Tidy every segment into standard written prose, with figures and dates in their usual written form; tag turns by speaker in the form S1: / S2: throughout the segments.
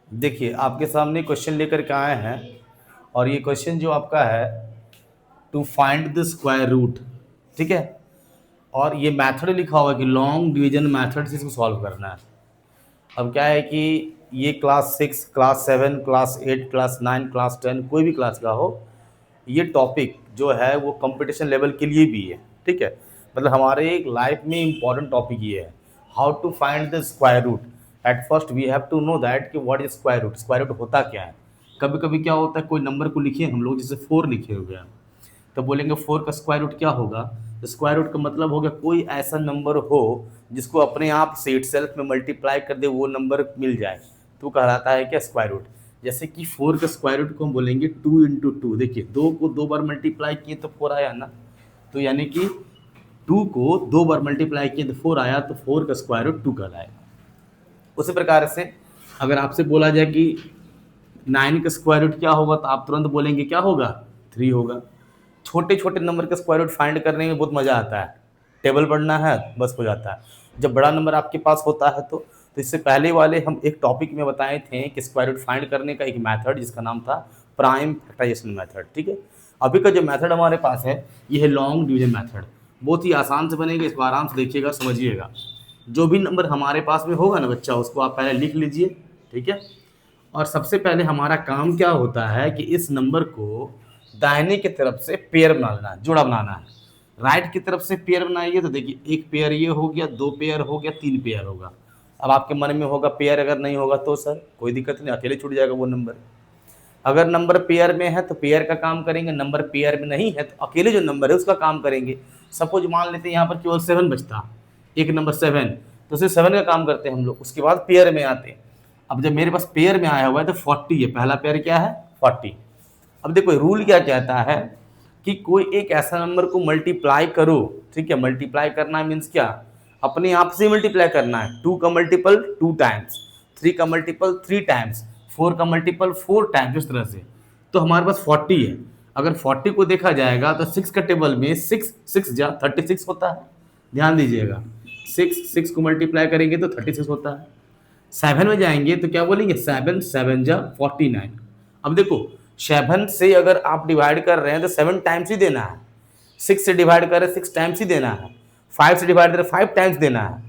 S1: देखिए आपके सामने क्वेश्चन लेकर के आए हैं और ये क्वेश्चन जो आपका है to find the square root, ठीक है। और ये मेथड लिखा हुआ है कि लॉन्ग डिवीजन मेथड से इसको सॉल्व करना है। अब क्या है कि ये class 6, class 7, class 8, class 9, class 10 कोई भी क्लास का हो, ये टॉपिक जो है वो कंपटीशन लेवल के लिए भी है, ठीक है। मतलब हमारे एक लाइफ में इम्पॉर्टेंट टॉपिक ये है, how to find the square root. At first we have to know that कि व्हाट इज स्क्वायर रूट होता क्या है। कभी कभी क्या होता है, कोई नंबर को लिखे हम लोग, जैसे 4 लिखे हुए हैं, तो बोलेंगे 4 का स्क्वायर रूट क्या होगा। तो स्क्वायर रूट का मतलब हो गया कोई ऐसा नंबर हो जिसको अपने आप से इट सेल्फ में मल्टीप्लाई कर दे, वो नंबर मिल जाए, तो कहलाता है क्या, स्क्वायर रूट। जैसे कि 4 का स्क्वायर रूट को हम बोलेंगे 2 × 2। देखिए 2 को 2 बार मल्टीप्लाई किए तो 4 आया ना, तो यानी कि 2 को 2 बार मल्टीप्लाई किए तो 4 आया, तो 4 का स्क्वायर रूट 2 कहलाएगा। उसी प्रकार से अगर आपसे बोला जाए कि 9 का स्क्वायर रूट क्या होगा, तो आप तुरंत बोलेंगे क्या होगा, 3 होगा। छोटे छोटे नंबर का स्क्वायर रूट फाइंड करने में बहुत मज़ा आता है, टेबल पढ़ना है बस हो जाता है। जब बड़ा नंबर आपके पास होता है तो इससे पहले वाले हम एक टॉपिक में बताए थे कि स्क्वायर रूट फाइंड करने का एक मेथड जिसका नाम था प्राइम फैक्टराइजेशन मेथड, ठीक है। अभी का जो मेथड हमारे पास है ये है लॉन्ग डिवीजन मेथड। बहुत ही आसान से बनेगा, इसको आराम से देखिएगा, समझिएगा। जो भी नंबर हमारे पास में होगा ना बच्चा, उसको आप पहले लिख लीजिए, ठीक है। और सबसे पहले हमारा काम क्या होता है कि इस नंबर को दाहिने की तरफ से पेयर बनाना है, जोड़ा बनाना है। राइट की तरफ से पेयर बनाइए तो देखिए एक पेयर ये हो गया, 2 पेयर हो गया, 3 पेयर होगा। अब आपके मन में होगा पेयर अगर नहीं होगा तो सर कोई दिक्कत नहीं, अकेले छूट जाएगा वो नंबर। अगर नंबर पेयर में है तो पेयर का काम करेंगे, नंबर पेयर में नहीं है तो अकेले जो नंबर है उसका काम करेंगे। सपोज मान लेते हैं यहाँ पर केवल 7 बचता, एक नंबर 7, तो सिर्फ 7 का काम करते हैं हम लोग, उसके बाद पेयर में आते हैं। अब जब मेरे पास पेयर में आया हुआ है तो 40 है, पहला पेयर क्या है, 40। अब देखो रूल क्या कहता है कि कोई एक ऐसा नंबर को मल्टीप्लाई करो, ठीक है। मल्टीप्लाई करना मीन्स क्या, अपने आप से मल्टीप्लाई करना है। 2 का मल्टीपल 2 टाइम्स, 3 का मल्टीपल 3 टाइम्स, 4 का मल्टीपल 4 टाइम्स, इस तरह से। तो हमारे पास 40 है। अगर 40 को देखा जाएगा तो 6 का टेबल में 6 6 जा 36 होता है। ध्यान दीजिएगा, 6 को मल्टीप्लाई करेंगे तो 36 होता है। 7 में जाएंगे तो क्या बोलेंगे, 7 7 जा 49। अब देखो 7 से अगर आप डिवाइड कर रहे हैं तो 7 टाइम्स ही देना है, 6 से डिवाइड कर रहे हैं 6 टाइम्स ही देना है, 5 से डिवाइड कर रहे हैं 5 टाइम्स देना है।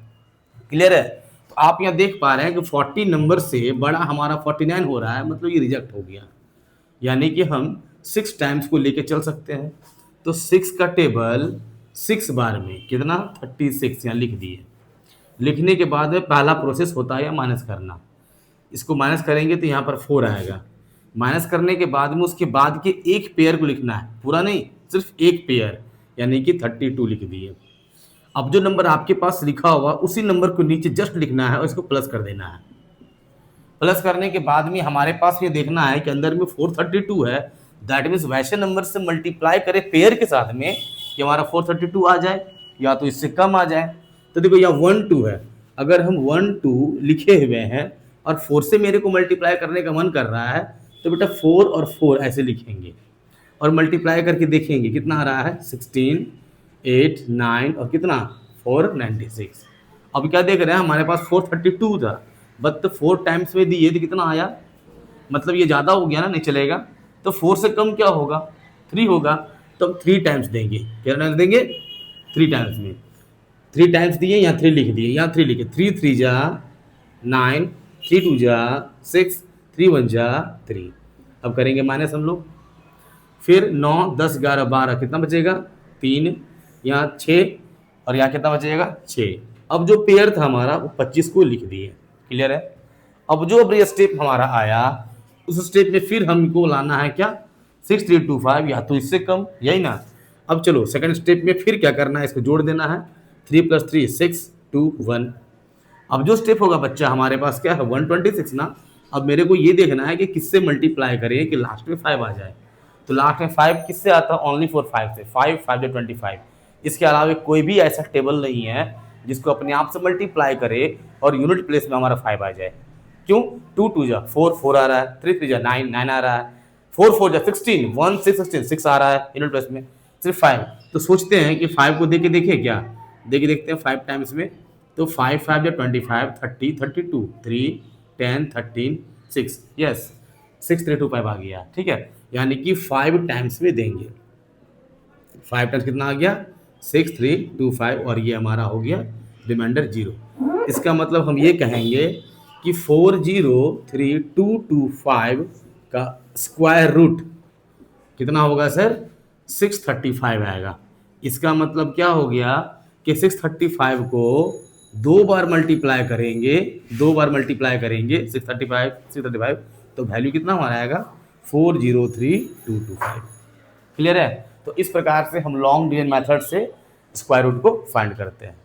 S1: क्लियर है। तो आप यहाँ देख पा रहे हैं कि 40 नंबर से बड़ा हमारा 49 हो रहा है, मतलब ये रिजेक्ट हो गया। यानी कि हम 6 टाइम्स को लेके चल सकते हैं। तो 6 का टेबल 6 बार में कितना, 36 यहाँ लिख दिए। लिखने के बाद में पहला प्रोसेस होता है या माइनस करना। इसको माइनस करेंगे तो यहाँ पर 4 आएगा। माइनस करने के बाद में उसके बाद के एक पेयर को लिखना है, पूरा नहीं, सिर्फ एक पेयर, यानी कि 32 लिख दिए। अब जो नंबर आपके पास लिखा हुआ उसी नंबर को नीचे जस्ट लिखना है और इसको प्लस कर देना है। प्लस करने के बाद में हमारे पास ये देखना है कि अंदर में 432 है। दैट मीन्स वैसे नंबर से मल्टीप्लाई करें पेयर के साथ में कि हमारा 432 आ जाए या तो इससे कम आ जाए। तो देखो यहाँ 1 2 है, अगर हम 1 2 लिखे हुए हैं और 4 से मेरे को मल्टीप्लाई करने का मन कर रहा है तो बेटा 4 और 4 ऐसे लिखेंगे और मल्टीप्लाई करके देखेंगे कितना आ रहा है, 16 8 9 और कितना 496। अब क्या देख रहे हैं, हमारे पास 432 था, बट तो 4 टाइम्स में दिए तो कितना आया, मतलब ये ज़्यादा हो गया ना, नहीं चलेगा। तो 4 से कम क्या होगा, 3 होगा। तो हम 3 टाइम्स देंगे, क्या टाइम्स देंगे, 3 टाइम्स में। 3 टाइम्स दिए, यहाँ 3 लिख दिए, यहाँ 3 लिखे, 3 3 जा 9, 3 2 जा 6, 3 1 जा 3। अब करेंगे माइनस हम लोग, फिर 9 10 11 12 कितना बचेगा, 3, यहाँ 6 और यहाँ कितना बचेगा, 6। अब जो पेयर था हमारा वो 25 को लिख दिए। क्लियर है। अब जो अब स्टेप हमारा आया उस स्टेप में फिर हमको लाना है क्या, 6325 या तो इससे कम, यही ना। अब चलो सेकंड स्टेप में फिर क्या करना है, इसको जोड़ देना है, 3 + 3 6 2 1। अब जो स्टेप होगा बच्चा हमारे पास क्या है, 126 ना। अब मेरे को ये देखना है कि किससे मल्टीप्लाई करें कि लास्ट में 5 आ जाए। तो लास्ट में 5 किससे आता है, ओनली फॉर 5 से, 5 5 जो 25। इसके अलावा कोई भी ऐसा टेबल नहीं है जिसको अपने आप से मल्टीप्लाई करे और यूनिट प्लेस में हमारा 5 आ जाए। क्यों, 2 2 जा 4 4 आ रहा है, 3 3 जा 9 9 आ रहा है, 4 4 जा 16 1 6 16 6 आ रहा है यूनिट प्लेस में, सिर्फ 5। तो सोचते हैं कि 5 को देके देखे क्या, देखे देखते हैं 5 टाइम्स में। तो 5 5 या 25 30 32 3 10 13 6, यस 6325 आ गया, ठीक है। यानी कि 5 टाइम्स में देंगे, 5 टाइम्स कितना आ गया 6325, और ये हमारा हो गया रिमाइंडर 0। इसका मतलब हम ये कहेंगे कि 403225 का स्क्वायर रूट कितना होगा सर 635 आएगा। इसका मतलब क्या हो गया कि 635 को 2 बार मल्टीप्लाई करेंगे, 2 बार मल्टीप्लाई करेंगे 635 तो वैल्यू कितना हमारा आएगा 403225। क्लियर है। तो इस प्रकार से हम लॉन्ग डिवीजन मेथड से स्क्वायर रूट को फाइंड करते हैं।